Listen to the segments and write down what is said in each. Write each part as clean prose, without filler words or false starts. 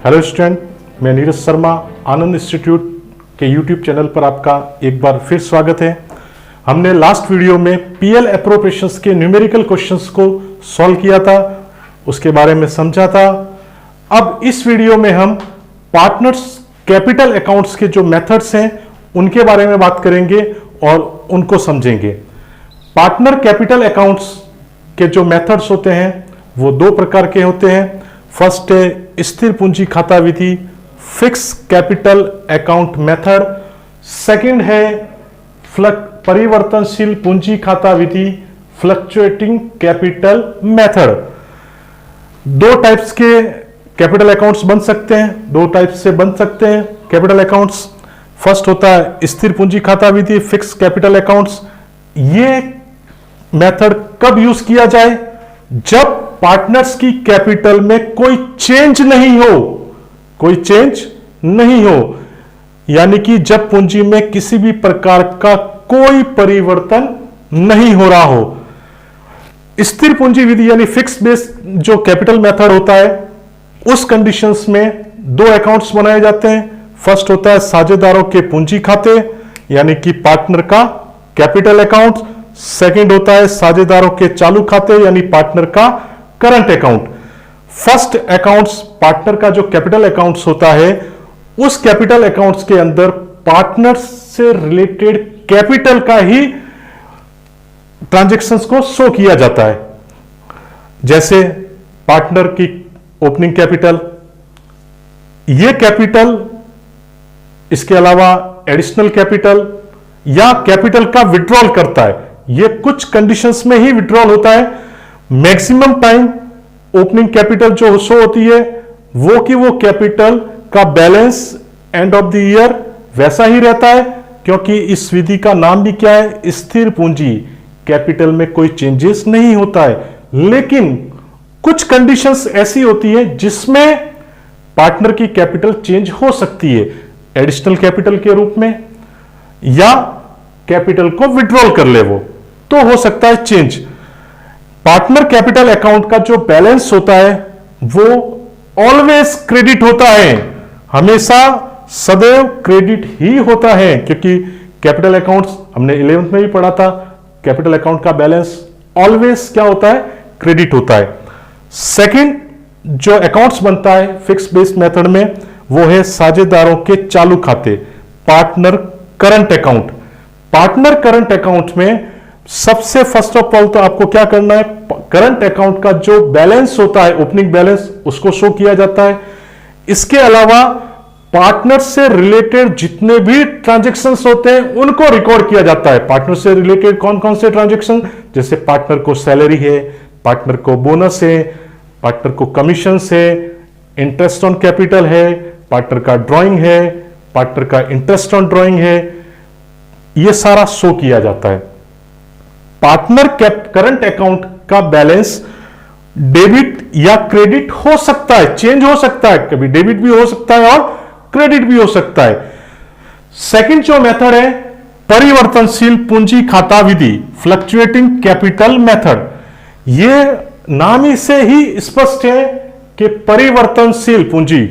Hello student, मैं नीरज शर्मा, आनंद institute के YouTube channel पर आपका एक बार फिर स्वागत है। हमने लास्ट वीडियो में पीएल एप्रोप्रिएशंस के न्यूमेरिकल क्वेश्चंस को सॉल्व किया था, उसके बारे में समझा था। अब इस वीडियो में हम पार्टनर्स कैपिटल अकाउंट्स के जो मेथड्स हैं उनके बारे में बात करेंगे और उनको समझेंगे। पार्टनर कैपिटल अकाउंट्स के जो मेथड्स होते हैं वो दो प्रकार के होते हैं। फर्स्ट है स्थिर पूंजी खाता विधि, fix capital account method. Second है परिवर्तनशील पूंजी खाता विधि, फ्लक्चुएटिंग कैपिटल मेथड। दो टाइप्स के कैपिटल अकाउंट्स बन सकते हैं, दो टाइप से बन सकते हैं कैपिटल अकाउंट्स। फर्स्ट होता है स्थिर पूंजी खाता विधि, फिक्स कैपिटल अकाउंट्स। ये मेथड कब यूज किया जाए? जब पार्टनर्स की कैपिटल में कोई चेंज नहीं हो, कोई चेंज नहीं हो, यानी कि जब पूंजी में किसी भी प्रकार का कोई परिवर्तन नहीं हो रहा हो। स्थिर पूंजी विधि यानी फिक्स बेस जो कैपिटल मेथड होता है, उस कंडीशंस में दो अकाउंट्स बनाए जाते हैं। फर्स्ट होता है साझेदारों के पूंजी खाते यानी कि पार्टनर का कैपिटल अकाउंट। सेकंड होता है साझेदारों के चालू खाते यानी पार्टनर का current account. First accounts partner का जो कैपिटल अकाउंट्स होता है, उस कैपिटल अकाउंट्स के अंदर पार्टनर से रिलेटेड कैपिटल का ही ट्रांजैक्शंस को शो किया जाता है। जैसे पार्टनर की ओपनिंग कैपिटल, ये कैपिटल, इसके अलावा एडिशनल कैपिटल या कैपिटल का विड्रॉल करता है। ये कुछ कंडीशंस में ही विड्रॉल होता है। मैक्सिमम टाइम ओपनिंग कैपिटल जो शो होती है वो कि वो कैपिटल का balance end of the year वैसा ही रहता है, क्योंकि इस विधि का नाम भी क्या है? स्थिर पूंजी। कैपिटल में कोई चेंजेस नहीं होता है। लेकिन कुछ कंडीशंस ऐसी होती है जिसमें पार्टनर की कैपिटल चेंज हो सकती है, एडिशनल कैपिटल के रूप में, या कैपिटल को विड्रॉल कर ले वो, तो हो सकता है चेंज। पार्टनर कैपिटल अकाउंट का जो बैलेंस होता है वो ऑलवेज क्रेडिट होता है, हमेशा सदैव क्रेडिट ही होता है, क्योंकि कैपिटल अकाउंट्स हमने 11th में भी पढ़ा था, कैपिटल अकाउंट का बैलेंस ऑलवेज क्या होता है? क्रेडिट होता है। सेकंड जो अकाउंट्स बनता है फिक्स बेस्ड मेथड में, वो है साझेदारों के चालू खाते, partner current account. Partner current account में सबसे फर्स्ट ऑफ ऑल तो आपको क्या करना है? करंट अकाउंट का जो बैलेंस होता है, ओपनिंग बैलेंस, उसको शो किया जाता है। इसके अलावा पार्टनर से रिलेटेड जितने भी ट्रांजैक्शंस होते हैं उनको रिकॉर्ड किया जाता है। पार्टनर से रिलेटेड कौन कौन से ट्रांजैक्शन? जैसे पार्टनर को सैलरी है, पार्टनर को बोनस है, पार्टनर को कमीशन है, इंटरेस्ट ऑन कैपिटल है, पार्टनर का ड्रॉइंग है, पार्टनर का इंटरेस्ट ऑन ड्रॉइंग है, यह सारा शो किया जाता है। पार्टनर करंट अकाउंट का बैलेंस डेबिट या क्रेडिट हो सकता है, चेंज हो सकता है, कभी डेबिट भी हो सकता है और क्रेडिट भी हो सकता है। सेकंड जो मेथड है परिवर्तनशील पूंजी खाता विधि, फ्लक्चुएटिंग कैपिटल मेथड। यह नाम ही से ही स्पष्ट है कि परिवर्तनशील पूंजी,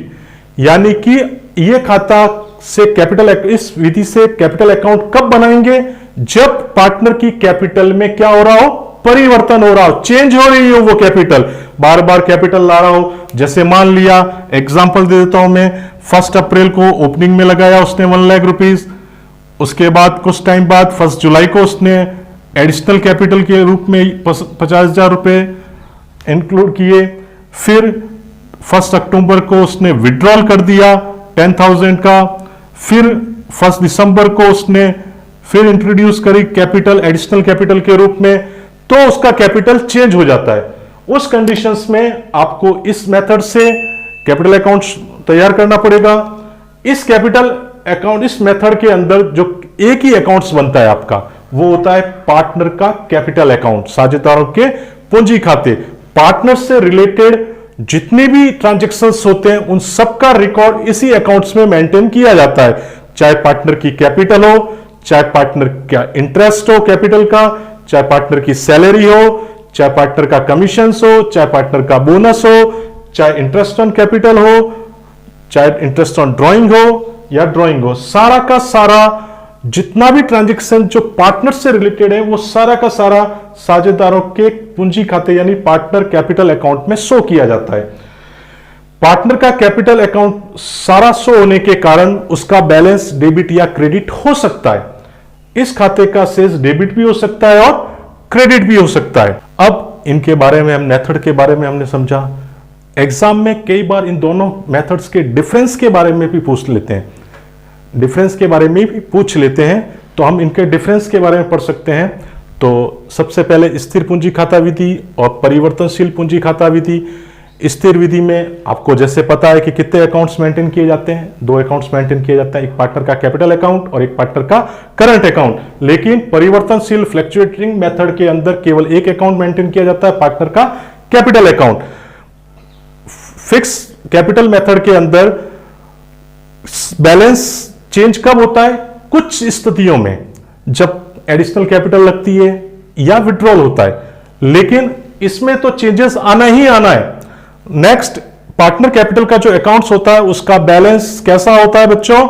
यानी कि यह खाता से कैपिटल, इस विधि से कैपिटल अकाउंट कब बनाएंगे? जब पार्टनर की कैपिटल में क्या हो रहा हो? परिवर्तन हो रहा हो, चेंज हो रही हो वो कैपिटल, बार बार कैपिटल ला रहा हो। जैसे मान लिया, एग्जांपल दे देता हूं मैं, 1 अप्रैल को ओपनिंग में लगाया उसने 1 लाख रुपीज, उसके बाद कुछ टाइम बाद 1 जुलाई को उसने एडिशनल कैपिटल के रूप में 50,000 रुपए इंक्लूड किए। फिर 1 अक्टूबर को उसने विड्रॉल कर दिया 10,000 का। फिर 1 दिसंबर को उसने फिर इंट्रोड्यूस करी कैपिटल एडिशनल कैपिटल के रूप में, तो उसका कैपिटल चेंज हो जाता है। उस कंडीशंस में आपको इस मेथड से कैपिटल अकाउंट तैयार करना पड़ेगा। इस कैपिटल अकाउंट, इस मेथड के अंदर जो एक ही अकाउंट्स बनता है आपका, वो होता है पार्टनर का कैपिटल अकाउंट, साझेदारों के पूंजी खाते। पार्टनर से रिलेटेड जितने भी ट्रांजैक्शंस होते हैं उन सबका रिकॉर्ड इसी अकाउंट्स में मेंटेन किया जाता है, चाहे पार्टनर की कैपिटल हो, चाहे पार्टनर का इंटरेस्ट हो कैपिटल का, चाहे पार्टनर की सैलरी हो, चाहे पार्टनर का कमीशन हो, चाहे पार्टनर का बोनस हो, चाहे इंटरेस्ट ऑन कैपिटल हो, चाहे इंटरेस्ट ऑन ड्राइंग हो या ड्राइंग हो, सारा का सारा जितना भी ट्रांजैक्शन जो पार्टनर से रिलेटेड है वो सारा का सारा साझेदारों के पूंजी खाते यानी पार्टनर कैपिटल अकाउंट में शो किया जाता है। पार्टनर का कैपिटल अकाउंट सारा शो होने के कारण उसका बैलेंस डेबिट या क्रेडिट हो सकता है। इस खाते का शेष डेबिट भी हो सकता है और क्रेडिट भी हो सकता है। अब इनके बारे में हम मेथड के बारे में हमने समझा। एग्जाम में कई बार इन दोनों मेथड्स के डिफरेंस के बारे में भी पूछ लेते हैं, डिफरेंस के बारे में भी पूछ लेते हैं, तो हम इनके डिफरेंस के बारे में पढ़ सकते हैं। तो सबसे पहले स्थिर पूंजी खाता विधि और परिवर्तनशील पूंजी खाता विधि। स्थिर विधि में आपको जैसे पता है कि कितने अकाउंट्स मेंटेन किए जाते हैं, 2 अकाउंट्स मेंटेन किए जाते हैं, एक पार्टनर का कैपिटल अकाउंट और एक पार्टनर का करंट अकाउंट। लेकिन परिवर्तनशील फ्लक्चुएटिंग मेथड के अंदर केवल एक अकाउंट मेंटेन किया जाता है, पार्टनर का capital account. Fix capital method के अंदर बैलेंस चेंज कब होता है? कुछ स्थितियों में, जब एडिशनल कैपिटल लगती है या विड्रॉल होता है, लेकिन इसमें तो चेंजेस आना ही आना है। नेक्स्ट, पार्टनर कैपिटल का जो अकाउंट्स होता है उसका बैलेंस कैसा होता है बच्चों?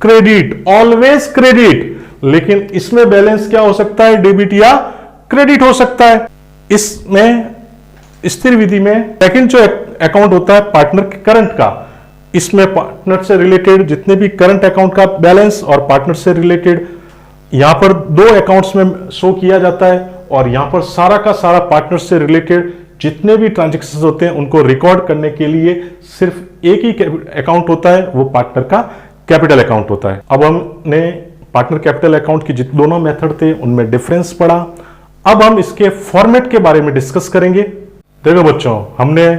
Credit, always credit. लेकिन इसमें बैलेंस क्या हो सकता है? डेबिट या क्रेडिट हो सकता है। इसमें स्थिर विधि में सेकंड जो अकाउंट होता है पार्टनर करंट का, इसमें पार्टनर से रिलेटेड जितने भी करंट अकाउंट का बैलेंस और पार्टनर से रिलेटेड यहां पर 2 अकाउंट्स में शो किया जाता है, और यहां पर सारा का सारा पार्टनर से रिलेटेड जितने भी ट्रांजैक्शंस होते हैं उनको रिकॉर्ड करने के लिए सिर्फ एक ही अकाउंट होता है, वो पार्टनर का कैपिटल अकाउंट होता है। अब हमने पार्टनर कैपिटल अकाउंट की जितने दोनों मेथड थे उनमें डिफरेंस पढ़ा। अब हम इसके फॉर्मेट के बारे में डिस्कस करेंगे। देखो बच्चों, हमने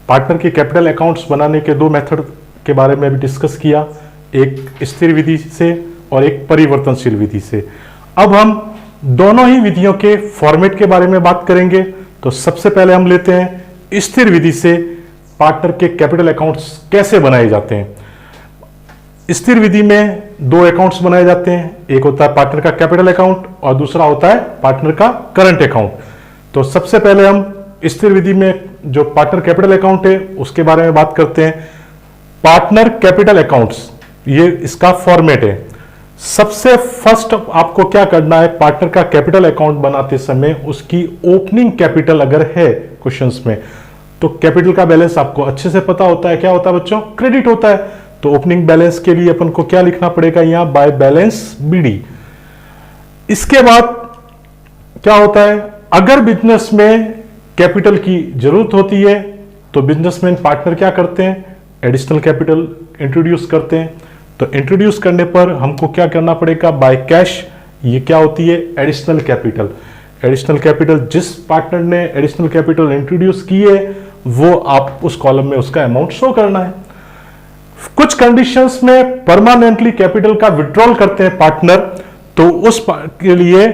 पार्टनर के कैपिटल अकाउंट्स बनाने के 2 मेथड के बारे में भी डिस्कस किया, एक स्थिर विधि से और एक परिवर्तनशील विधि से। अब हम दोनों ही विधियों के फॉर्मेट के बारे में बात करेंगे। तो सबसे पहले हम लेते हैं स्थिर विधि से पार्टनर के कैपिटल अकाउंट्स कैसे बनाए जाते हैं। स्थिर विधि में 2 अकाउंट्स बनाए जाते हैं, एक होता है पार्टनर का कैपिटल अकाउंट और दूसरा होता है पार्टनर का करंट अकाउंट। तो सबसे पहले हम स्थिर विधि में जो पार्टनर कैपिटल अकाउंट है उसके बारे में बात करते हैं। पार्टनर कैपिटल अकाउंट्स, ये इसका फॉर्मेट है। सबसे फर्स्ट आपको क्या करना है, पार्टनर का कैपिटल अकाउंट बनाते समय उसकी ओपनिंग कैपिटल अगर है क्वेश्चंस में, तो कैपिटल का बैलेंस आपको अच्छे से पता होता है, क्या होता है बच्चों? क्रेडिट होता है। तो ओपनिंग बैलेंस के लिए अपन को क्या लिखना पड़ेगा यहां? By balance BD. इसके बाद क्या होता है, अगर बिजनेस में कैपिटल की जरूरत होती है तो बिजनेसमैन पार्टनर क्या करते हैं? एडिशनल कैपिटल इंट्रोड्यूस करते हैं। तो इंट्रोड्यूस करने पर हमको क्या करना पड़ेगा? By cash. ये क्या होती है? Additional capital. एडिशनल कैपिटल जिस पार्टनर ने एडिशनल कैपिटल इंट्रोड्यूस की है वो आप उस कॉलम में उसका अमाउंट शो करना है। कुछ कंडीशंस में परमानेंटली कैपिटल का विड्रॉल करते हैं पार्टनर, तो उस के लिए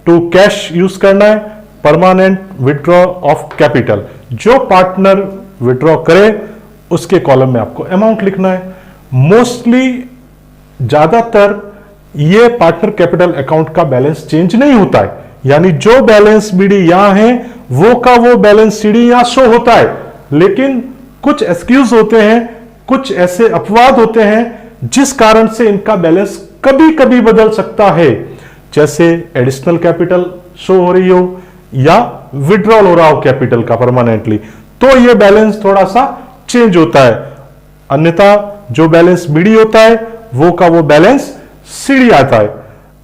टू कैश यूज करना है, परमानेंट विड्रॉ ऑफ कैपिटल। जो पार्टनर विड्रॉ करे उसके कॉलम में आपको अमाउंट लिखना है। मोस्टली ज्यादातर ये पार्टनर कैपिटल अकाउंट का बैलेंस चेंज नहीं होता है, यानी जो बैलेंस बीडी यहां है वो का वो बैलेंस सीडी यहां शो होता है। लेकिन कुछ एक्सक्यूज होते हैं, कुछ ऐसे अपवाद होते हैं जिस कारण से इनका बैलेंस कभी कभी बदल सकता है, जैसे एडिशनल कैपिटल शो हो रही हो या विड्रॉल हो रहा हो कैपिटल का परमानेंटली, तो ये बैलेंस थोड़ा सा चेंज होता है। अन्यथा जो बैलेंस बीडी होता है वो का वो बैलेंस सीडी आता है।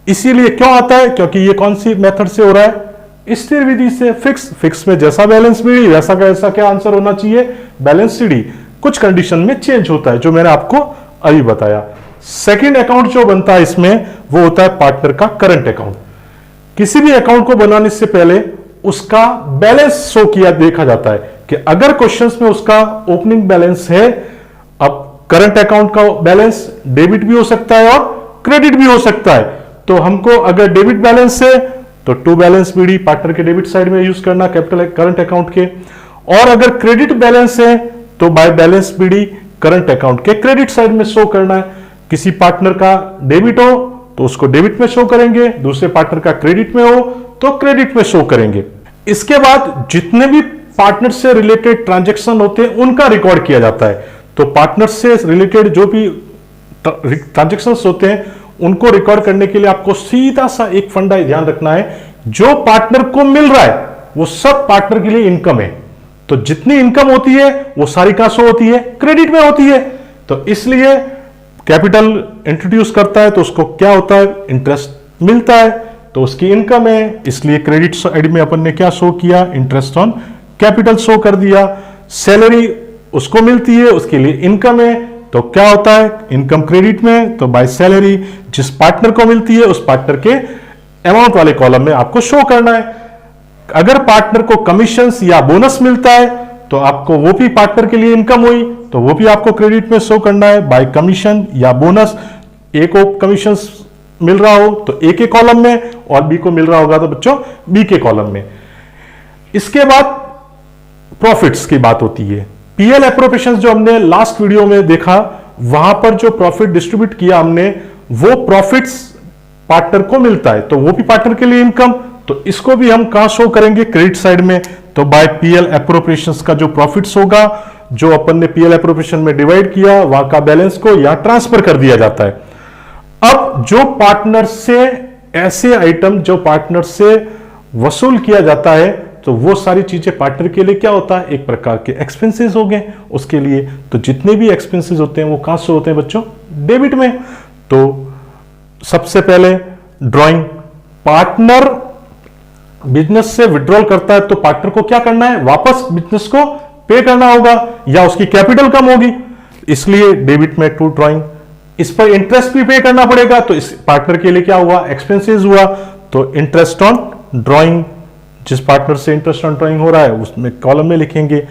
इसीलिए क्यों आता है? क्योंकि ये कौन सी मेथड से हो रहा है? स्थिर विधि से। फिक्स में जैसा बैलेंस बीडी वैसा का ऐसा क्या आंसर होना चाहिए? Balance CD. कुछ कंडीशन में चेंज होता है जो मैंने आपको अभी बताया। सेकंड अकाउंट जो बनता है इसमें वो होता है पार्टनर का करंट अकाउंट। किसी भी अकाउंट को बनाने से पहले उसका बैलेंस शो किया देखा जाता है कि अगर क्वेश्चंस में उसका ओपनिंग बैलेंस है, अब करंट अकाउंट का बैलेंस डेबिट भी हो सकता है और क्रेडिट भी हो सकता है। तो हमको अगर डेबिट बैलेंस है तो टू बैलेंस बीडी पार्टनर के डेबिट साइड में यूज करना कैपिटल करंट अकाउंट के, और अगर क्रेडिट बैलेंस है तो by balance BD current account के क्रेडिट साइड में शो करना है। किसी पार्टनर का डेबिट हो तो उसको डेबिट में शो करेंगे, दूसरे पार्टनर का क्रेडिट में हो तो क्रेडिट में शो करेंगे। इसके बाद जितने भी पार्टनर से रिलेटेड ट्रांजैक्शन होते हैं उनका रिकॉर्ड किया जाता है। तो पार्टनर से रिलेटेड जो भी ट्रांजेक्शंस होते हैं उनको रिकॉर्ड करने के लिए आपको सीधा सा एक फंडा ध्यान रखना है, जो पार्टनर को मिल रहा है वो सब पार्टनर के लिए इनकम है। तो जितनी इनकम होती है वो सारी कहां शो होती है? क्रेडिट में होती है। तो इसलिए कैपिटल इंट्रोड्यूस करता है तो उसको क्या होता है? इंटरेस्ट मिलता है, तो उसकी इनकम है, इसलिए क्रेडिट साइड में अपन ने क्या शो किया? इंटरेस्ट ऑन कैपिटल शो कर दिया। सैलरी उसको मिलती है, उसके लिए इनकम है, तो क्या होता है? इनकम क्रेडिट में, तो बाय सैलरी जिस पार्टनर को मिलती है उस पार्टनर के अमाउंट वाले कॉलम में आपको शो करना है। अगर पार्टनर को कमीशंस या बोनस मिलता है तो आपको वो भी पार्टनर के लिए इनकम हुई, तो वो भी आपको क्रेडिट में शो करना है बाय कमीशन या बोनस। ए को कमीशन मिल रहा हो तो ए के कॉलम में, और बी को मिल रहा होगा तो बच्चों बी के कॉलम में। इसके बाद प्रॉफिट्स की बात होती है। पीएल एप्रोप्रिएशंस जो हमने लास्ट वीडियो में देखा, वहां पर जो प्रॉफिट डिस्ट्रीब्यूट किया हमने, वो प्रॉफिट्स पार्टनर को मिलता है, तो वो भी पार्टनर के लिए इनकम। तो इसको भी हम कहां शो करेंगे? क्रेडिट साइड में। तो बाय पीएल एप्रोप्रिएशंस का जो प्रॉफिट्स होगा, जो अपन ने पीएल एप्रोप्रिएशन में डिवाइड किया, वहां का बैलेंस को यहां ट्रांसफर कर दिया जाता है। अब जो पार्टनर से ऐसे आइटम जो पार्टनर से वसूल किया जाता है, तो वो सारी चीजें पार्टनर के लिए क्या होता है? एक प्रकार के एक्सपेंसेस हो गए उसके लिए। तो जितने भी एक्सपेंसेस होते हैं वो कहां से होते हैं बच्चों? डेबिट में। तो सबसे पहले ड्राइंग, पार्टनर बिजनेस से विड्रॉल करता है तो पार्टनर को क्या करना है? वापस बिजनेस को पे करना होगा, या उसकी कैपिटल कम होगी, इसलिए डेबिट में टू ड्राइंग। इस पर इंटरेस्ट भी पे करना पड़ेगा, तो इस पार्टनर के लिए क्या हुआ? एक्सपेंसेस हुआ, तो इंटरेस्ट ऑन ड्राइंग, जिस पार्टनर से इंटरेस्ट ऑन ड्राइंग हो रहा है उसमें कॉलम में लिखेंगे।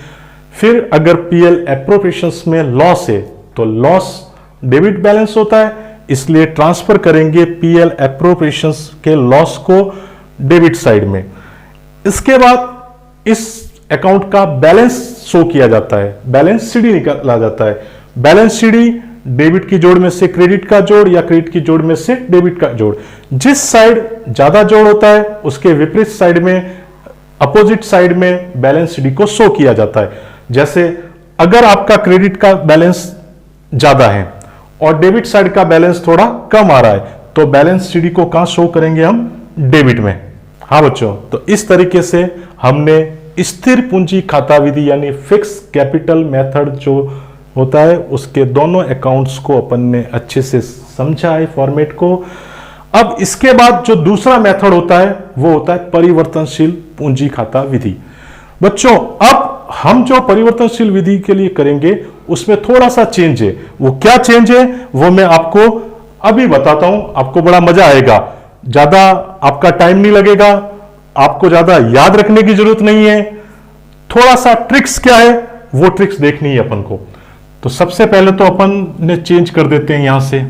फिर अगर पीएल एप्रोप्रिएशंस में लॉस है तो लॉस डेबिट बैलेंस होता है, इसलिए ट्रांसफर करेंगे पीएल एप्रोप्रिएशंस के लॉस को डेबिट साइड में। इसके बाद इस अकाउंट का बैलेंस शो किया जाता है, बैलेंस सीडी निकाला जाता है। बैलेंस सीडी डेबिट की जोड़ में से क्रेडिट का जोड़ या क्रेडिट की जोड़ में से डेबिट का जोड़। जिस साइड ज्यादा जोड़ होता है उसके विपरीत साइड में, अपोजिट साइड में बैलेंस सीडी को शो किया जाता है। जैसे अगर आपका क्रेडिट का बैलेंस ज्यादा है और डेबिट साइड का बैलेंस थोड़ा कम आ रहा है, तो बैलेंस सीडी को कहां शो करेंगे हम? डेबिट में। हाँ बच्चों, तो इस तरीके से हमने स्थिर पूंजी खाता विधि यानी फिक्स कैपिटल मेथड जो होता है उसके दोनों अकाउंट्स को अपन ने अच्छे से समझा है, फॉर्मेट को। अब इसके बाद जो दूसरा मेथड होता है वो होता है परिवर्तनशील पूंजी खाता विधि। बच्चों अब हम जो परिवर्तनशील विधि के लिए करेंगे उसमें थोड़ा सा चेंज है। वो क्या चेंज है वो मैं आपको अभी बताता हूं, आपको बड़ा मजा आएगा, ज्यादा आपका टाइम नहीं लगेगा, आपको ज्यादा याद रखने की जरूरत नहीं है। थोड़ा सा ट्रिक्स क्या है वो ट्रिक्स देखनी है अपन को। तो सबसे पहले तो अपन ने चेंज कर देते हैं यहां से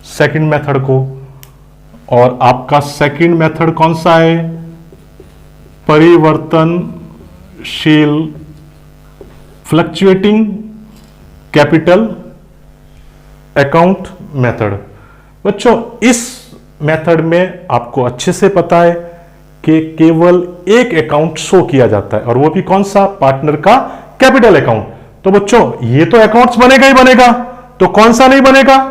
सेकंड मेथड को, और आपका सेकंड मेथड कौन सा है? परिवर्तनशील फ्लक्चुएटिंग कैपिटल अकाउंट मेथड। बच्चों इस मेथड में आपको अच्छे से पता है कि केवल एक अकाउंट शो किया जाता है, और वो भी कौन सा? पार्टनर का कैपिटल अकाउंट। तो बच्चों ये तो अकाउंट्स बनेगा ही बनेगा, तो कौन सा नहीं बनेगा?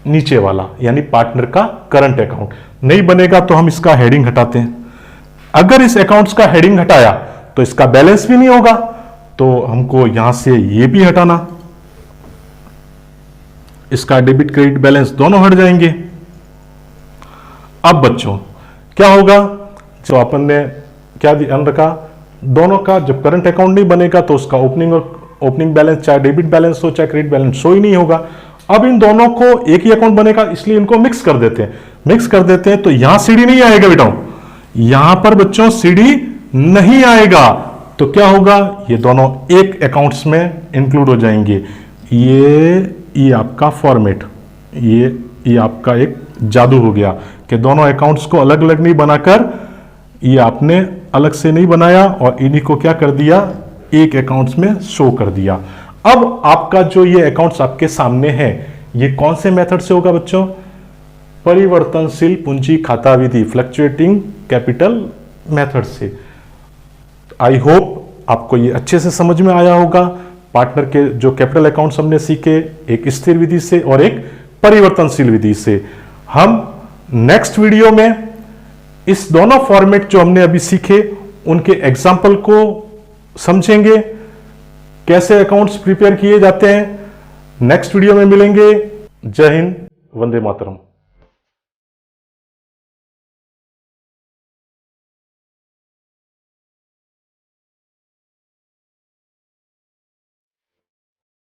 नीचे वाला, यानी पार्टनर का करंट अकाउंट नहीं बनेगा। तो हम इसका हेडिंग हटाते हैं। अगर इस अकाउंट्स का हेडिंग हटाया तो इसका बैलेंस भी नहीं होगा, तो हमको यहां से ये भी हटाना, इसका डेबिट क्रेडिट बैलेंस दोनों हट जाएंगे। अब बच्चों क्या होगा? जो अपन ने क्या ध्यान रखा, दोनों का जब करंट अकाउंट नहीं बनेगा तो उसका ओपनिंग बैलेंस चाहे डेबिट बैलेंस हो चाहे क्रेडिट बैलेंस शो ही नहीं होगा। अब इन दोनों को एक ही अकाउंट बनेगा, इसलिए इनको मिक्स कर देते हैं। मिक्स कर देते हैं तो यहां सीडी नहीं आएगा बेटा, यहां पर बच्चों सीडी नहीं आएगा। तो क्या होगा? ये दोनों एक अकाउंट्स में इंक्लूड हो जाएंगे। ये आपका फॉर्मेट, ये आपका एक जादू हो गया कि दोनों अकाउंट्स को अलग अलग नहीं बनाकर ये आपने अलग से नहीं बनाया और इन्हीं को क्या कर दिया? एक अकाउंट्स में शो कर दिया। अब आपका जो ये अकाउंट्स आपके सामने है ये कौन से मेथड से होगा बच्चों? परिवर्तनशील पूंजी खाता विधि, फ्लक्चुएटिंग कैपिटल मेथड से। आई होप आपको ये अच्छे से समझ में आया होगा। पार्टनर के जो कैपिटल अकाउंट्स हमने सीखे, एक स्थिर विधि से और एक परिवर्तनशील विधि से। हम नेक्स्ट वीडियो में इस दोनों फॉर्मेट जो हमने अभी सीखे उनके एग्जाम्पल को समझेंगे, कैसे अकाउंट्स प्रिपेयर किए जाते हैं। नेक्स्ट वीडियो में मिलेंगे। जय हिंद, वंदे मातरम।